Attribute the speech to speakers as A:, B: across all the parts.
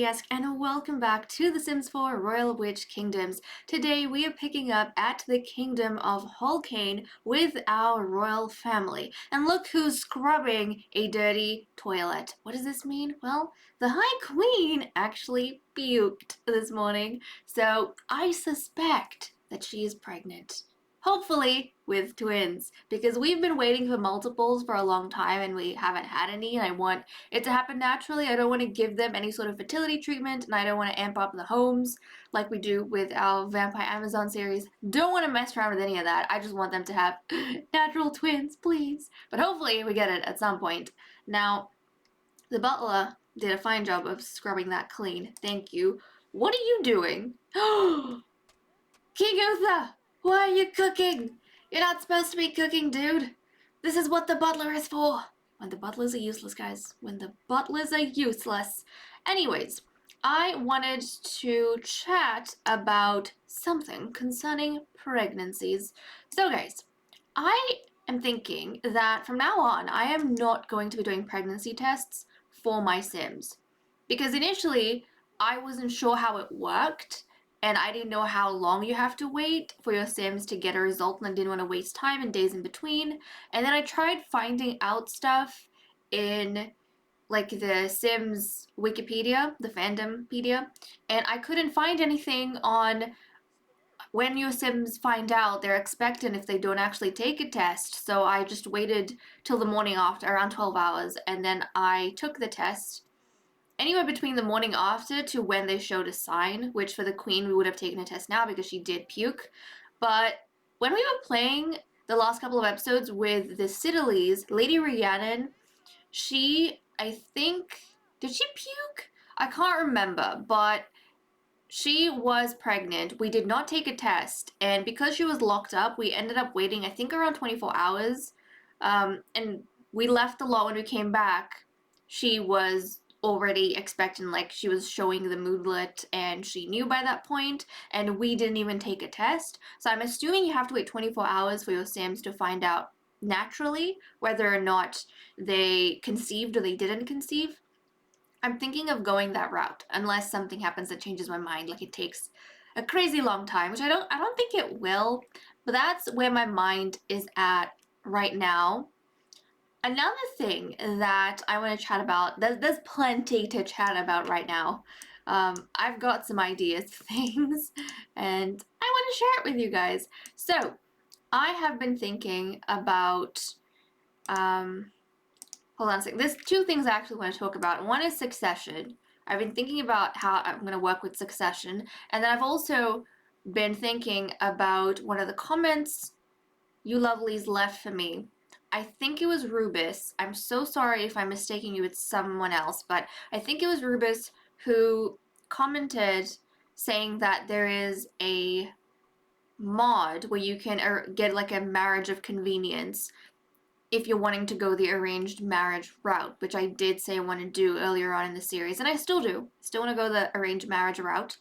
A: Yes, and welcome back to The Sims 4 Royal Witch Kingdoms. Today we are picking up at the kingdom of Holcane with our royal family. And look who's scrubbing a dirty toilet. What does this mean? Well, the High Queen actually puked this morning, so I suspect that she is pregnant. Hopefully with twins, because we've been waiting for multiples for a long time and we haven't had any, and I want it to happen naturally. I don't want to give them any sort of fertility treatment, and I don't want to amp up the homes like we do with our Vampire Amazon series. Don't want to mess around with any of that. I just want them to have natural twins, please. But hopefully we get it at some point. Now, the butler did a fine job of scrubbing that clean. Thank you. What are you doing? King Uthyr! Why are you cooking? You're not supposed to be cooking, dude. This is what the butler is for. When the butlers are useless, guys. When the butlers are useless. Anyways, I wanted to chat about something concerning pregnancies. So, guys, I am thinking that from now on, I am not going to be doing pregnancy tests for my Sims. Because initially, I wasn't sure how it worked, and I didn't know how long you have to wait for your Sims to get a result, and I didn't want to waste time and days in between. And then I tried finding out stuff in like the Sims Wikipedia, the Fandompedia, and I couldn't find anything on when your Sims find out they're expectant if they don't actually take a test. So I just waited till the morning after, around 12 hours, and then I took the test anywhere between the morning after to when they showed a sign, which for the queen we would have taken a test now because she did puke. But when we were playing the last couple of episodes with the Citadelies, Lady Rhiannon, she, I think, did she puke? I can't remember, but she was pregnant. We did not take a test, and because she was locked up, we ended up waiting, I think, around 24 hours. And we left a lot when we came back. She was already expectant, like she was showing the moodlet, and she knew by that point, and we didn't even take a test. So I'm assuming you have to wait 24 hours for your Sims to find out naturally whether or not they conceived or they didn't conceive. I'm thinking of going that route, unless something happens that changes my mind, like it takes a crazy long time, which I don't think it will, but that's where my mind is at right now. Another thing that I want to chat about, there's plenty to chat about right now. I've got some ideas for things, and I want to share it with you guys. So, I have been thinking about, hold on a second. There's two things I actually want to talk about. One is succession. I've been thinking about how I'm going to work with succession, and then I've also been thinking about one of the comments you lovelies left for me. I think it was Rubus. I'm so sorry if I'm mistaking you with someone else, but I think it was Rubus who commented saying that there is a mod where you can get like a marriage of convenience if you're wanting to go the arranged marriage route, which I did say I want to do earlier on in the series, and I still do. Still want to go the arranged marriage route.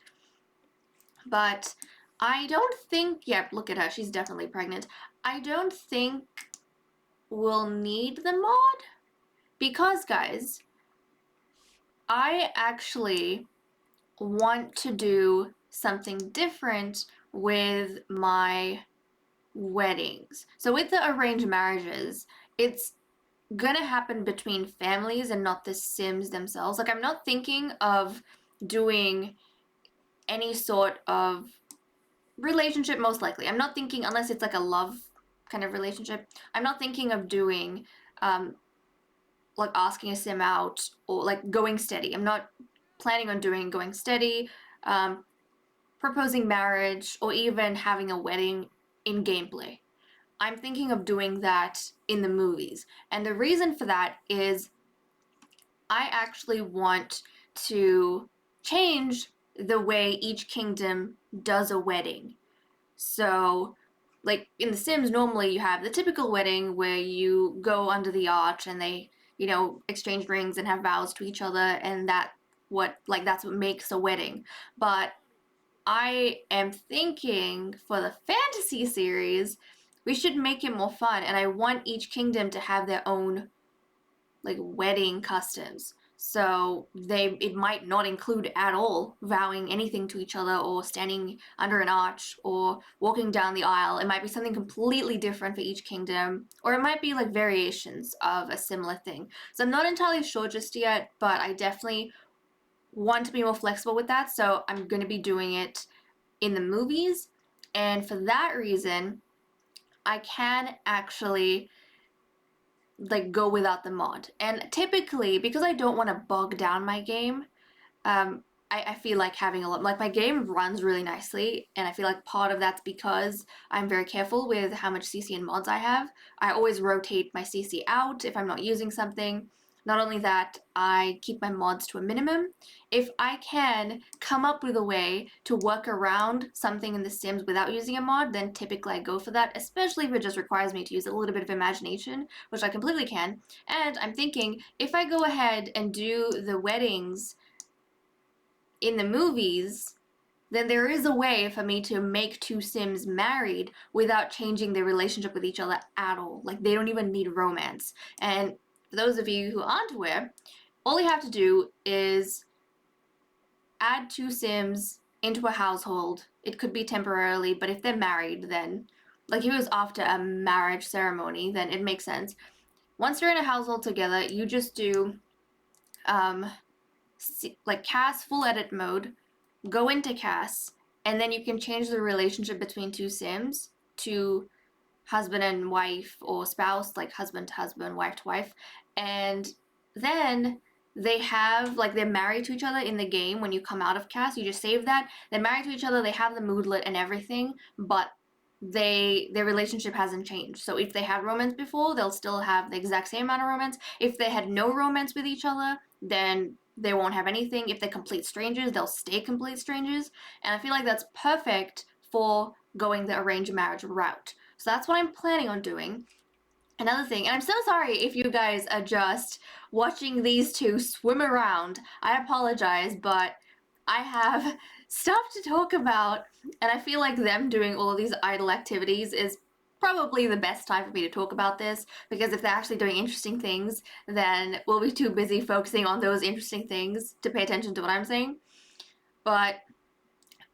A: But I don't think, yep, look at her, she's definitely pregnant. I don't think we'll need the mod because, guys, I actually want to do something different with my weddings. So with the arranged marriages, it's gonna happen between families and not the Sims themselves. Like, I'm not thinking of doing any sort of relationship, most likely. I'm not thinking, unless it's like a love kind of relationship, I'm not thinking of doing like asking a Sim out or like going steady. I'm not planning on doing going steady, proposing marriage, or even having a wedding in gameplay. I'm thinking of doing that in the movies. And the reason for that is I actually want to change the way each kingdom does a wedding. So, like in The Sims, normally you have the typical wedding where you go under the arch and they, exchange rings and have vows to each other, and that's what makes a wedding. But I am thinking for the fantasy series, we should make it more fun, and I want each kingdom to have their own like wedding customs. So it might not include at all vowing anything to each other or standing under an arch or walking down the aisle. It might be something completely different for each kingdom, or it might be like variations of a similar thing. So I'm not entirely sure just yet, but I definitely want to be more flexible with that. So I'm going to be doing it in the movies. And for that reason, I can actually like go without the mod. And typically, because I don't want to bog down my game, um, I feel like having a lot, like my game runs really nicely, and I feel like part of that's because I'm very careful with how much CC and mods I have. I always rotate my CC out if I'm not using something. Not only that, I keep my mods to a minimum. If I can come up with a way to work around something in The Sims without using a mod, then typically I go for that, especially if it just requires me to use a little bit of imagination, which I completely can. And I'm thinking, if I go ahead and do the weddings in the movies, then there is a way for me to make two Sims married without changing their relationship with each other at all. Like, they don't even need romance. And for those of you who aren't aware, all you have to do is add two Sims into a household. It could be temporarily, but if they're married, then, like, if it was after a marriage ceremony, then it makes sense. Once you're in a household together, you just do, like, cast full edit mode, go into CAS, and then you can change the relationship between two Sims to husband and wife or spouse, like husband to husband, wife to wife, and then they have, like, they're married to each other in the game. When you come out of CAS, you just save that. They're married to each other, they have the moodlet and everything, but their relationship hasn't changed. So if they had romance before, they'll still have the exact same amount of romance. If they had no romance with each other, then they won't have anything. If they're complete strangers, they'll stay complete strangers. And I feel like that's perfect for going the arranged marriage route. So that's what I'm planning on doing. Another thing, and I'm so sorry if you guys are just watching these two swim around. I apologize, but I have stuff to talk about, and I feel like them doing all of these idle activities is probably the best time for me to talk about this, because if they're actually doing interesting things, then we'll be too busy focusing on those interesting things to pay attention to what I'm saying. But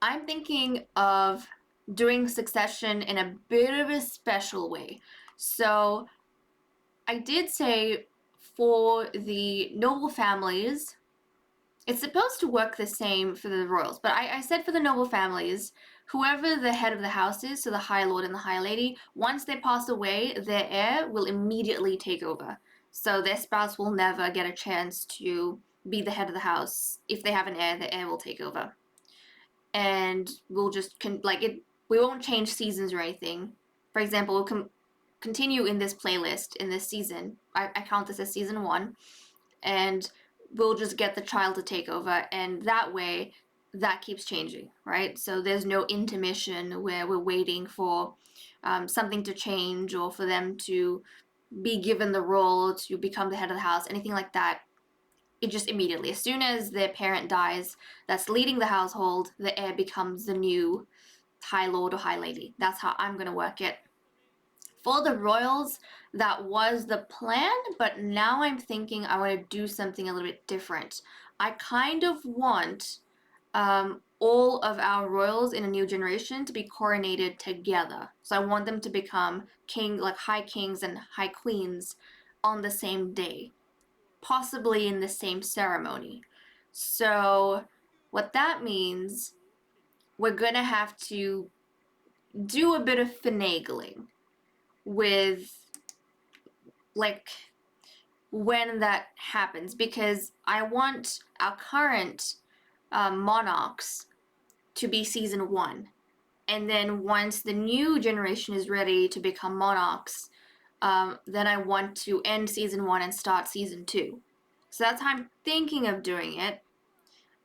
A: I'm thinking of doing Succession in a bit of a special way. So I did say for the noble families, it's supposed to work the same for the royals, but I said for the noble families, whoever the head of the house is, so the High Lord and the High Lady, once they pass away, their heir will immediately take over. So their spouse will never get a chance to be the head of the house. If they have an heir, the heir will take over. And we'll just, we won't change seasons or anything. For example, we'll continue in this playlist, in this season. I count this as season 1. And we'll just get the child to take over, and that way that keeps changing, right? So there's no intermission where we're waiting for something to change or for them to be given the role to become the head of the house, anything like that. It just immediately, as soon as their parent dies that's leading the household, the heir becomes the new High Lord or High Lady. That's how I'm going to work it. For the royals, that was the plan, but now I'm thinking I want to do something a little bit different. I kind of want all of our royals in a new generation to be coronated together. So I want them to become like high kings and high queens on the same day, possibly in the same ceremony. So what that means, we're gonna have to do a bit of finagling with, like, when that happens, because I want our current monarchs to be season 1, and then once the new generation is ready to become monarchs, then I want to end season 1 and start season 2. So that's how I'm thinking of doing it.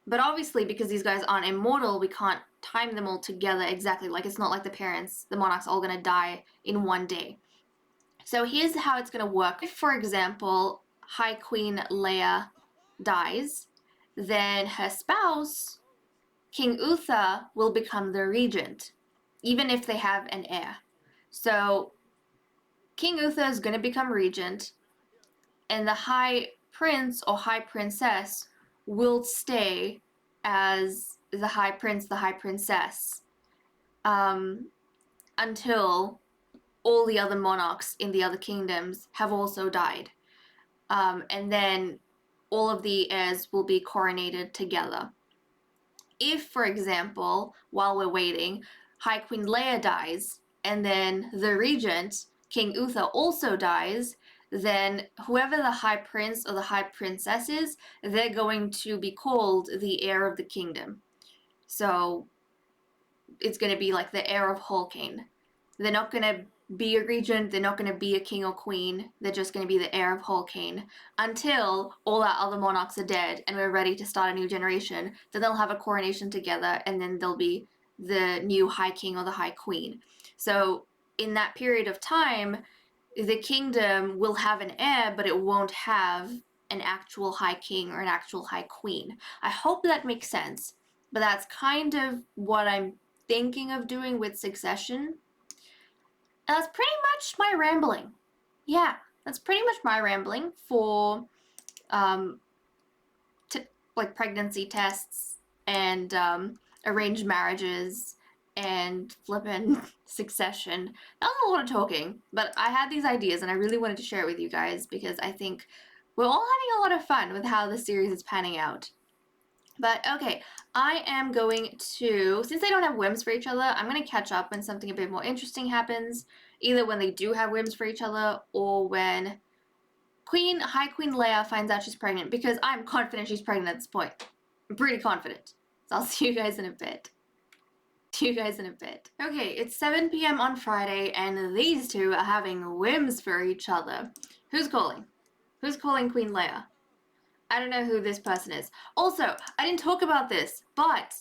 A: But obviously, because these guys aren't immortal, we can't time them all together exactly. Like, it's not like the monarchs all gonna die in one day. So here's how it's going to work. If, for example, High Queen Leia dies, then her spouse, King Uthyr, will become the regent, even if they have an heir. So King Uthyr is going to become regent, and the High prince or high princess will stay as the high prince, the high princess, until all the other monarchs in the other kingdoms have also died. And then all of the heirs will be coronated together. If, for example, while we're waiting, High Queen Leia dies, and then the regent, King Uthyr, also dies, then whoever the High Prince or the High Princess is, they're going to be called the heir of the kingdom. So it's going to be like the heir of Holcane. They're not going to be a regent, they're not going to be a king or queen, they're just going to be the heir of Holcane until all our other monarchs are dead and we're ready to start a new generation. Then they'll have a coronation together and then they'll be the new high king or the high queen. So in that period of time, the kingdom will have an heir, but it won't have an actual high king or an actual high queen. I hope that makes sense, but that's kind of what I'm thinking of doing with Succession. And that's pretty much my rambling. Yeah, that's pretty much my rambling for like pregnancy tests and arranged marriages and flippin' Succession. That was a lot of talking, but I had these ideas and I really wanted to share it with you guys because I think we're all having a lot of fun with how the series is panning out. But okay, I am going to, since they don't have whims for each other, I'm going to catch up when something a bit more interesting happens, either when they do have whims for each other or when High Queen Leia finds out she's pregnant, because I'm confident she's pregnant at this point. I'm pretty confident. So I'll see you guys in a bit. Okay, it's 7 p.m. on Friday, and these two are having whims for each other. Who's calling? Who's calling Queen Leia? I don't know who this person is. Also, I didn't talk about this, but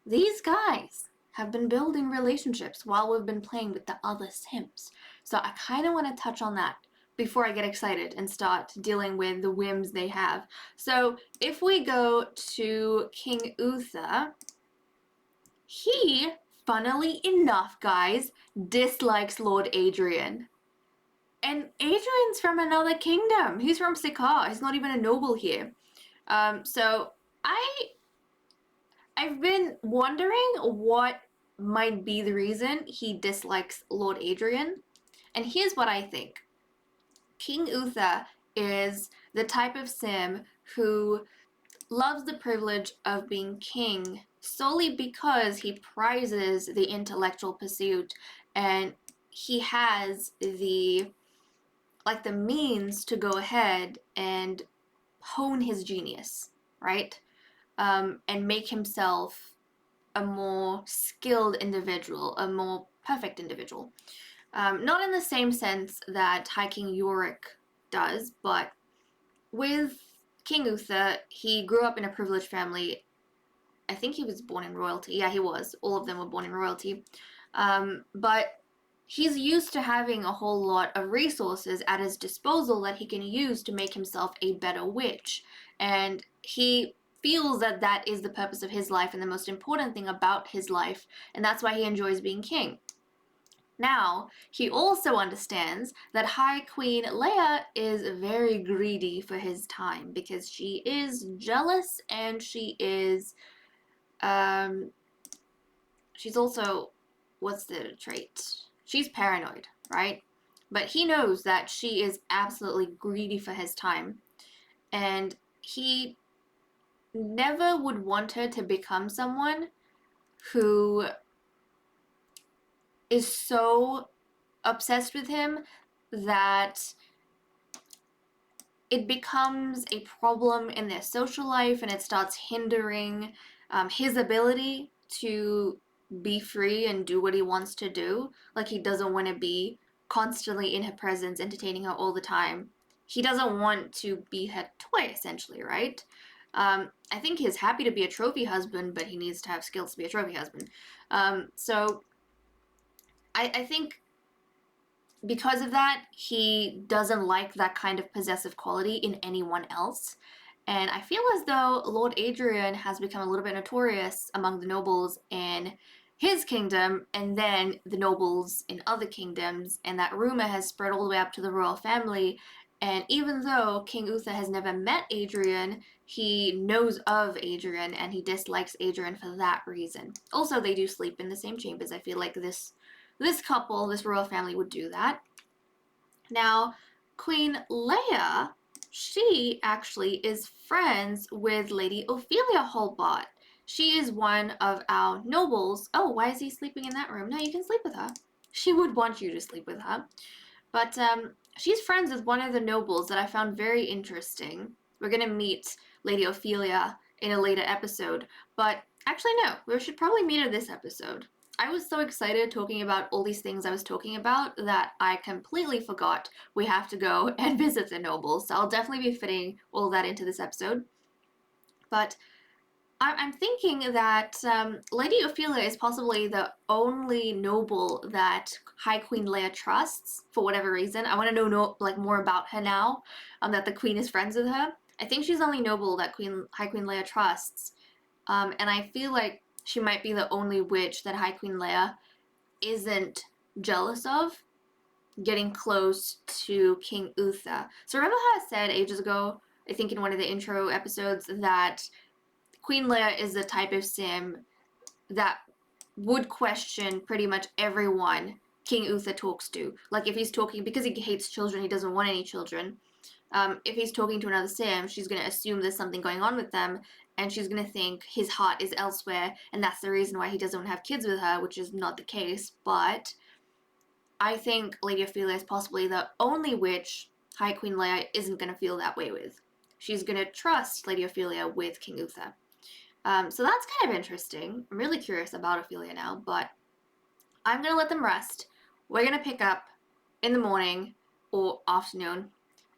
A: these guys have been building relationships while we've been playing with the other Sims. So I kind of want to touch on that before I get excited and start dealing with the whims they have. So if we go to King Uthyr, he, funnily enough, guys, dislikes Lord Adrian. And Adrian's from another kingdom. He's from Sakaar. He's not even a noble here. So I've been wondering what might be the reason he dislikes Lord Adrian. And here's what I think. King Uthyr is the type of sim who loves the privilege of being king solely because he prizes the intellectual pursuit and he has the means to go ahead and hone his genius, right? And make himself a more skilled individual, a more perfect individual. Not in the same sense that High King Yorick does, but with King Uthyr, he grew up in a privileged family. I think he was born in royalty. Yeah, he was. All of them were born in royalty. But he's used to having a whole lot of resources at his disposal that he can use to make himself a better witch. And he feels that that is the purpose of his life and the most important thing about his life, and that's why he enjoys being king. Now, he also understands that High Queen Leia is very greedy for his time because she is jealous and she is, she's also, what's the trait? She's paranoid, right? But he knows that she is absolutely greedy for his time, and he never would want her to become someone who is so obsessed with him that it becomes a problem in their social life and it starts hindering his ability to be free and do what he wants to do. Like, he doesn't want to be constantly in her presence, entertaining her all the time. He doesn't want to be her toy, essentially, right? I think he's happy to be a trophy husband, but he needs to have skills to be a trophy husband. So I think because of that, he doesn't like that kind of possessive quality in anyone else. And I feel as though Lord Adrian has become a little bit notorious among the nobles in his kingdom and then the nobles in other kingdoms, and that rumor has spread all the way up to the royal family, And even though King Uthyr has never met Adrian, he knows of Adrian and he dislikes Adrian for that reason. Also, they do sleep in the same chambers. I feel like this couple, this royal family, would do that. Now, Queen Leia, she actually is friends with Lady Ophelia Holbot. She is one of our nobles. Oh, why is he sleeping in that room? No, you can sleep with her. She would want you to sleep with her. But she's friends with one of the nobles that I found very interesting. We're going to meet Lady Ophelia in a later episode. But actually, no, we should probably meet her this episode. I was so excited talking about all these things I was talking about that I completely forgot we have to go and visit the nobles. So I'll definitely be fitting all that into this episode. But I'm thinking that Lady Ophelia is possibly the only noble that High Queen Leia trusts for whatever reason. I want to know more about her now, that the Queen is friends with her. I think she's the only noble that High Queen Leia trusts, and I feel like she might be the only witch that High Queen Leia isn't jealous of getting close to King Uthyr. So remember how I said ages ago, I think in one of the intro episodes, that Queen Leia is the type of sim that would question pretty much everyone King Uthyr talks to. Like if he's talking, because he hates children, he doesn't want any children. If he's talking to another sim, she's going to assume there's something going on with them, and she's going to think his heart is elsewhere, and that's the reason why he doesn't have kids with her, which is not the case. But I think Lady Ophelia is possibly the only witch High Queen Leia isn't going to feel that way with. She's going to trust Lady Ophelia with King Uthyr. So that's kind of interesting. I'm really curious about Ophelia now, but I'm going to let them rest. We're going to pick up in the morning or afternoon,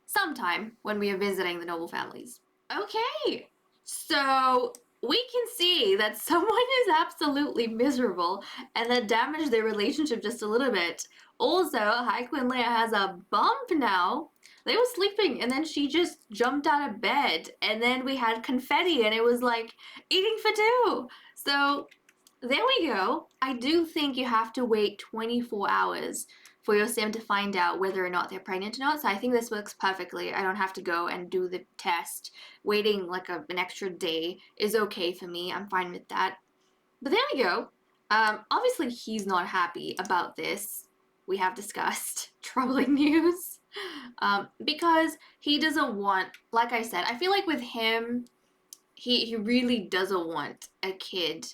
A: sometime when we are visiting the noble families. Okay, so we can see that someone is absolutely miserable and that damaged their relationship just a little bit. Also, High Queen Leia has a bump now. They were sleeping and then she just jumped out of bed and then we had confetti and it was like eating for two. So there we go. I do think you have to wait 24 hours for your sim to find out whether or not they're pregnant or not. So I think this works perfectly. I don't have to go and do the test. Waiting like an extra day is okay for me. I'm fine with that. But there we go. Obviously he's not happy about this. We have discussed troubling news. Because he doesn't want, like I said, I feel like with him, he really doesn't want a kid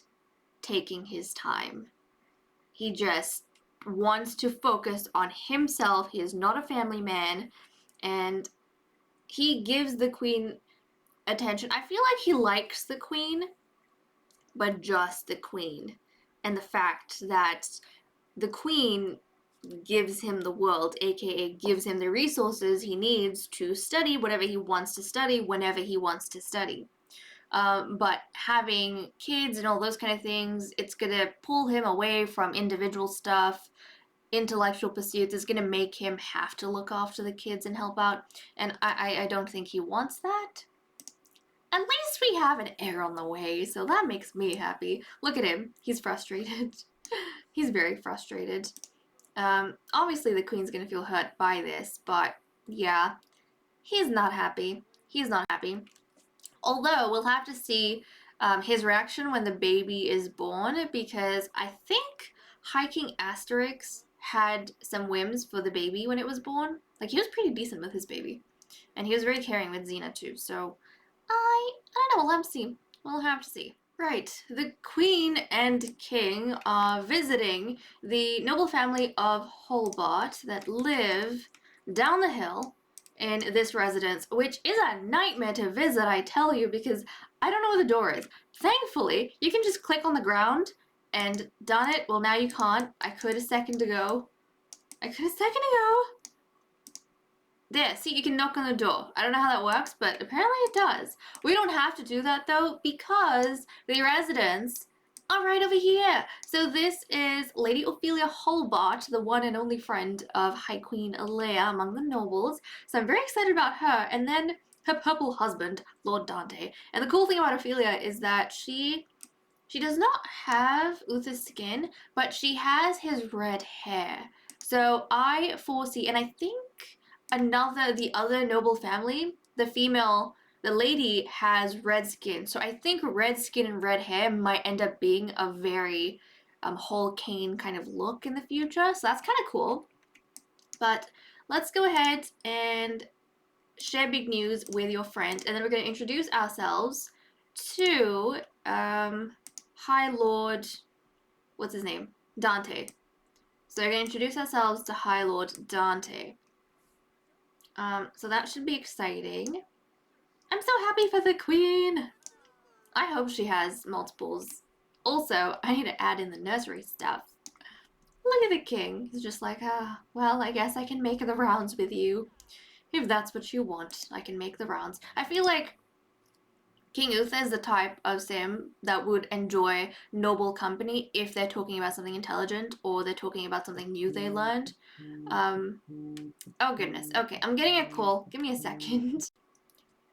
A: taking his time. He just wants to focus on himself. He is not a family man, and he gives the queen attention. I feel like he likes the queen, but just the queen. And the fact that the queen gives him the world, aka gives him the resources he needs to study whatever he wants to study whenever he wants to study. But having kids and all those kind of things, it's gonna pull him away from individual stuff, intellectual pursuits. It's gonna make him have to look after the kids and help out, and I don't think he wants that. At least we have an heir on the way, so that makes me happy. Look at him, he's frustrated. He's very frustrated. Obviously the queen's gonna feel hurt by this, but yeah, he's not happy. He's not happy. Although we'll have to see his reaction when the baby is born, because I think High King Asterix had some whims for the baby when it was born. Like, he was pretty decent with his baby. And he was very caring with Xena too, so I don't know, we'll have to see. We'll have to see. Right, the Queen and King are visiting the noble family of Holbot that live down the hill in this residence, which is a nightmare to visit, I tell you, because I don't know where the door is. Thankfully, you can just click on the ground and done it. Well, now you can't. I could a second ago. There, see, you can knock on the door. I don't know how that works, but apparently it does. We don't have to do that, though, because the residents are right over here. So this is Lady Ophelia Holbot, the one and only friend of High Queen Leia among the nobles. So I'm very excited about her. And then her purple husband, Lord Dante. And the cool thing about Ophelia is that she does not have Uthyr's skin, but she has his red hair. So I foresee, and I think the other noble family, the lady has red skin. So I think red skin and red hair might end up being a very Holcane kind of look in the future. So that's kind of cool. But let's go ahead and share big news with your friend. And then we're going to introduce ourselves to High Lord, what's his name? Dante. So we're going to introduce ourselves to High Lord Dante. So that should be exciting. I'm so happy for the queen. I hope she has multiples. Also, I need to add in the nursery stuff. Look at the king. He's just like, well, I guess I can make the rounds with you. If that's what you want, I can make the rounds. I feel like King Uthyr is the type of sim that would enjoy noble company if they're talking about something intelligent or they're talking about something new they learned. Oh goodness. Okay, I'm getting a call. Give me a second.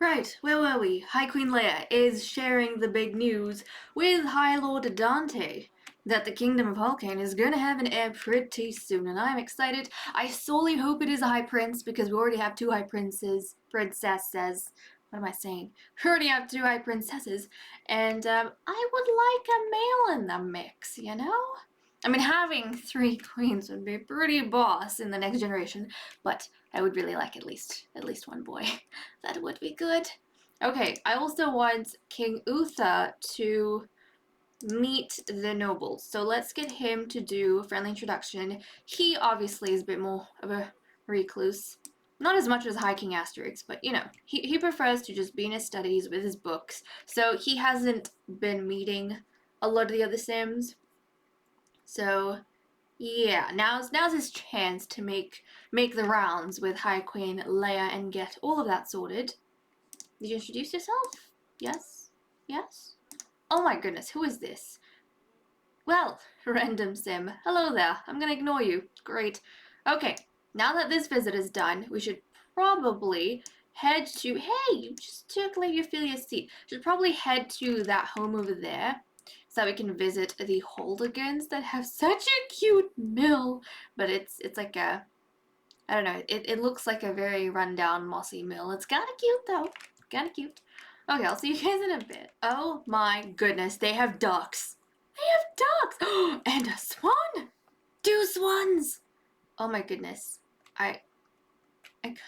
A: Right, where were we? High Queen Leia is sharing the big news with High Lord Dante that the Kingdom of Holcane is going to have an heir pretty soon, and I'm excited. I solely hope it is a High Prince, because we already have two High Princesses. What am I saying? We already have two High Princesses, and I would like a male in the mix, you know? I mean, having 3 queens would be pretty boss in the next generation, but I would really like at least one boy. That would be good. Okay, I also want King Uthyr to meet the nobles. So let's get him to do a friendly introduction. He obviously is a bit more of a recluse. Not as much as High King Asterix, but you know, he prefers to just be in his studies with his books. So he hasn't been meeting a lot of the other Sims. So yeah, now's his chance to make the rounds with High Queen Leia and get all of that sorted. Did you introduce yourself? Yes? Yes? Oh my goodness, who is this? Well, random sim. Hello there. I'm gonna ignore you. Great. Okay, now that this visit is done, we should probably head to... Hey, you just took Leiophilia's seat. Should probably head to that home over there so that we can visit the Holdigans that have such a cute mill. But it's like a... I don't know. It looks like a very rundown, mossy mill. It's kind of cute, though. Kind of cute. Okay, I'll see you guys in a bit. Oh my goodness, they have ducks. They have ducks! And a swan! 2 swans! Oh my goodness. I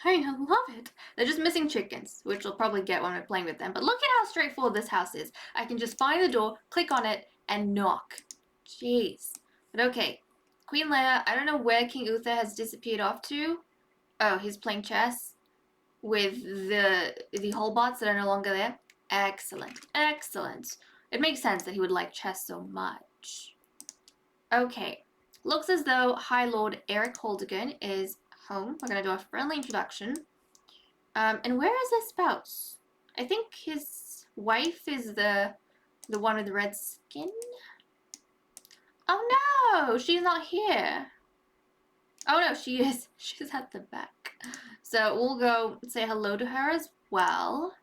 A: kind of love it. They're just missing chickens, which we'll probably get when we're playing with them. But look at how straightforward this house is. I can just find the door, click on it, and knock. Jeez. But okay. Queen Leia, I don't know where King Uthyr has disappeared off to. Oh, he's playing chess with the Holbots that are no longer there. Excellent. Excellent. It makes sense that he would like chess so much. Okay. Looks as though High Lord Eric Holdigan is home. We're going to do a friendly introduction. And where is his spouse? I think his wife is the one with the red skin. Oh no! She's not here. Oh no, she is. She's at the back. So we'll go say hello to her as well.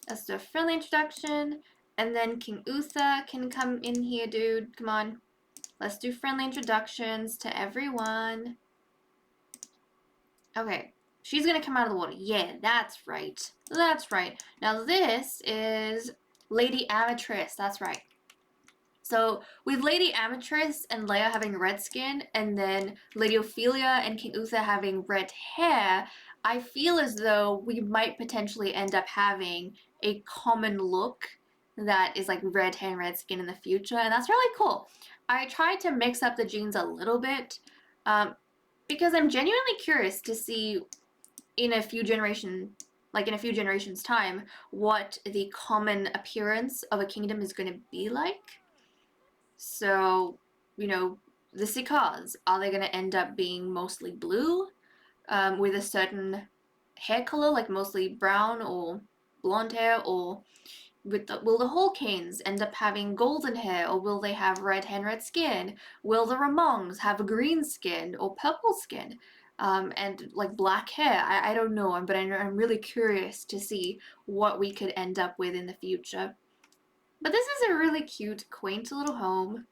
A: Let's do a friendly introduction. And then King Uthyr can come in here, dude. Come on. Let's do friendly introductions to everyone. Okay. She's gonna come out of the water. Yeah, that's right. That's right. Now this is Lady Amatrice. That's right. So with Lady Amatrice and Leia having red skin, and then Lady Ophelia and King Uthyr having red hair, I feel as though we might potentially end up having a common look that is like red hair and red skin in the future, and that's really cool. I tried to mix up the genes a little bit because I'm genuinely curious to see in a few generations time, what the common appearance of a kingdom is going to be like. So, you know, the Sikars, are they going to end up being mostly blue with a certain hair color, like mostly brown or blonde hair, or will the Holcanes end up having golden hair, or will they have red hair and red skin? Will the Ramongs have a green skin or purple skin? And like black hair? I don't know, but I'm really curious to see what we could end up with in the future. But this is a really cute, quaint little home.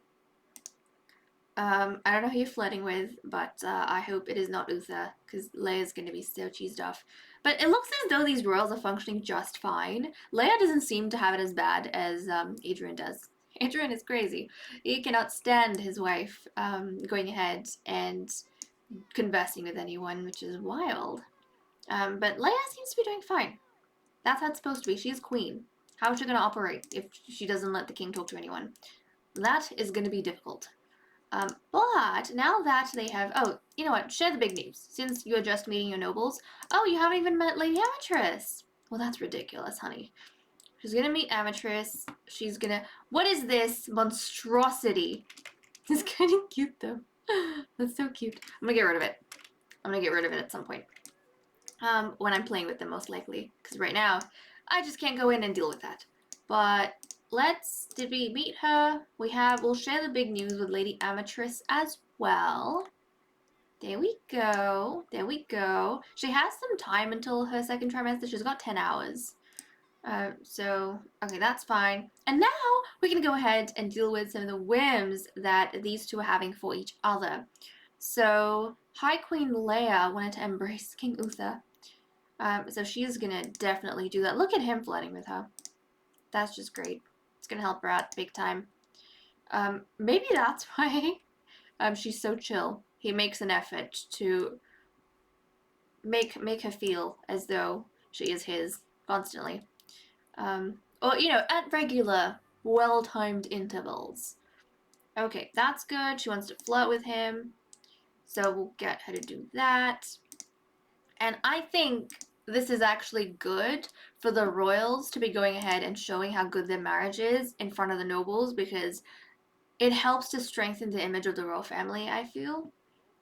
A: I don't know who you're flirting with, but I hope it is not Uthyr, because Leia's going to be so cheesed off. But it looks as though these royals are functioning just fine. Leia doesn't seem to have it as bad as Adrian does. Adrian is crazy. He cannot stand his wife going ahead and conversing with anyone, which is wild. But Leia seems to be doing fine. That's how it's supposed to be. She's queen. How is she going to operate if she doesn't let the king talk to anyone? That is going to be difficult. But now that they have... Oh, you know what? Share the big news. Since you're just meeting your nobles. Oh, you haven't even met Lady Amatress. Well, that's ridiculous, honey. She's gonna meet Amatress. She's gonna... What is this monstrosity? It's kind of cute, though. That's so cute. I'm gonna get rid of it. I'm gonna get rid of it at some point. When I'm playing with them, most likely. Because right now, I just can't go in and deal with that. But... Did we meet her? We'll share the big news with Lady Amatress as well. There we go. There we go. She has some time until her second trimester. She's got 10 hours. Okay, that's fine. And now we can go ahead and deal with some of the whims that these two are having for each other. So, High Queen Leia wanted to embrace King Uthyr. So she's gonna definitely do that. Look at him flirting with her. That's just great. Gonna help her out big time. Maybe that's why she's so chill. He makes an effort to make her feel as though she is his constantly. Or, you know, at regular, well-timed intervals. Okay, that's good. She wants to flirt with him. So we'll get her to do that. And I think this is actually good for the royals to be going ahead and showing how good their marriage is in front of the nobles, because it helps to strengthen the image of the royal family, I feel.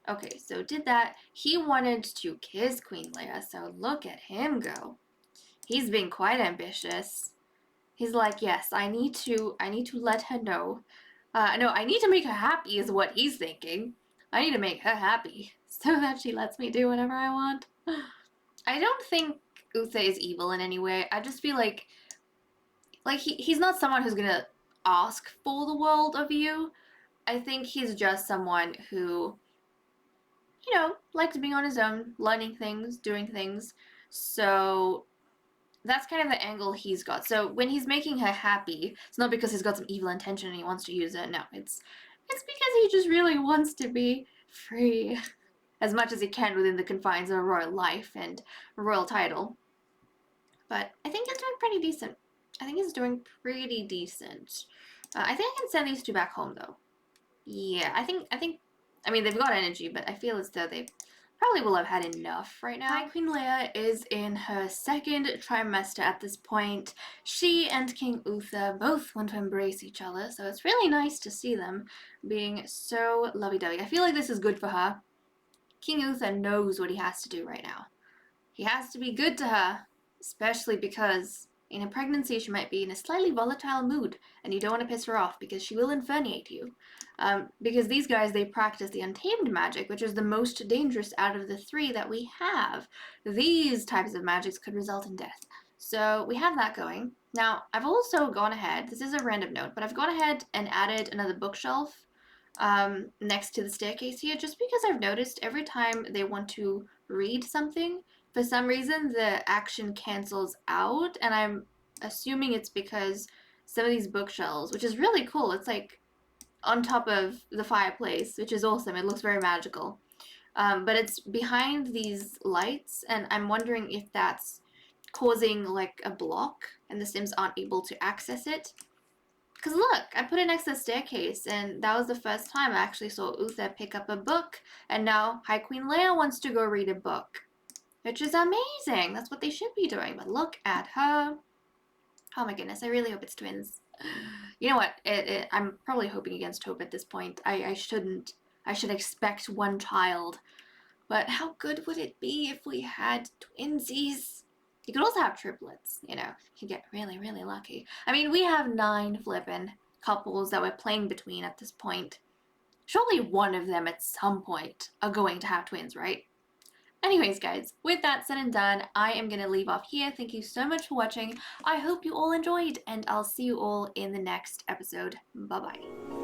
A: Okay, so did that. He wanted to kiss Queen Leia, so look at him go. He's being quite ambitious. He's like, yes, I need to let her know. No, I need to make her happy is what he's thinking. I need to make her happy so that she lets me do whatever I want. I don't think Uthyr is evil in any way. I just feel like he's not someone who's gonna ask for the world of you. I think he's just someone who, you know, likes being on his own, learning things, doing things. So that's kind of the angle he's got. So when he's making her happy, it's not because he's got some evil intention and he wants to use it. No, it's because he just really wants to be free as much as he can within the confines of a royal life and a royal title. But I think he's doing pretty decent. I think he's doing pretty decent. I think I can send these two back home, though. Yeah, I mean, they've got energy, but I feel as though they probably will have had enough right now. High Queen Leia is in her second trimester at this point. She and King Uthyr both want to embrace each other, so it's really nice to see them being so lovey-dovey. I feel like this is good for her. King Uthyr knows what he has to do right now. He has to be good to her, especially because in a pregnancy she might be in a slightly volatile mood, and you don't want to piss her off because she will infernate you. Because these guys, they practice the untamed magic, which is the most dangerous out of the three that we have. These types of magics could result in death. So we have that going. Now, I've also gone ahead, this is a random note, but I've gone ahead and added another bookshelf next to the staircase here, just because I've noticed every time they want to read something, for some reason the action cancels out, and I'm assuming it's because some of these bookshelves, which is really cool, it's like on top of the fireplace, which is awesome, it looks very magical, but it's behind these lights, and I'm wondering if that's causing like a block and the Sims aren't able to access it. Because look, I put it next to the staircase, and that was the first time I actually saw Uthyr pick up a book, and now High Queen Leia wants to go read a book, which is amazing. That's what they should be doing, but look at her. Oh my goodness, I really hope it's twins. You know what, I'm probably hoping against hope at this point. I shouldn't. I should expect one child. But how good would it be if we had twinsies? You could also have triplets, you know. You get really, really lucky. I mean, we have 9 flippin' couples that we're playing between at this point. Surely one of them at some point are going to have twins, right? Anyways, guys, with that said and done, I am going to leave off here. Thank you so much for watching. I hope you all enjoyed, and I'll see you all in the next episode. Bye-bye.